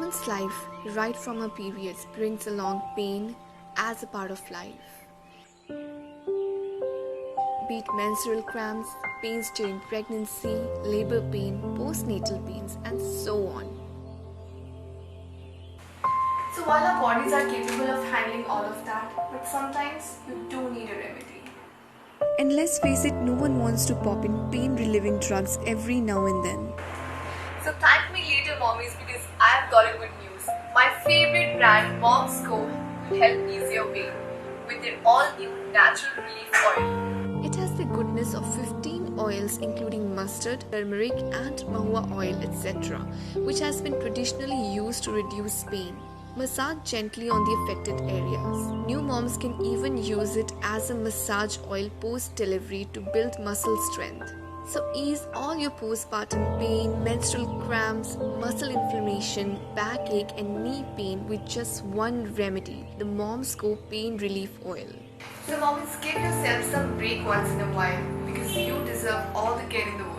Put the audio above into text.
woman's life, right from her periods, brings along pain as a part of life. Be it menstrual cramps, pains during pregnancy, labor pain, postnatal pains, and so on. So while our bodies are capable of handling all of that, but sometimes you do need a remedy. And let's face it, no one wants to pop in pain-relieving drugs every now and then. So thank me later, mommies, because I've got a good news. My favorite brand, Mom's Co, will help ease your pain with their all-new natural relief oil. It has the goodness of 15 oils including mustard, turmeric and Mahua oil, etc., which has been traditionally used to reduce pain. Massage gently on the affected areas. New moms can even use it as a massage oil post-delivery to build muscle strength. So ease all your postpartum pain, menstrual cramps, muscle inflammation, backache and knee pain with just one remedy, the Mom's Co Pain Relief Oil. So mommies, give yourself some break once in a while because you deserve all the care in the world.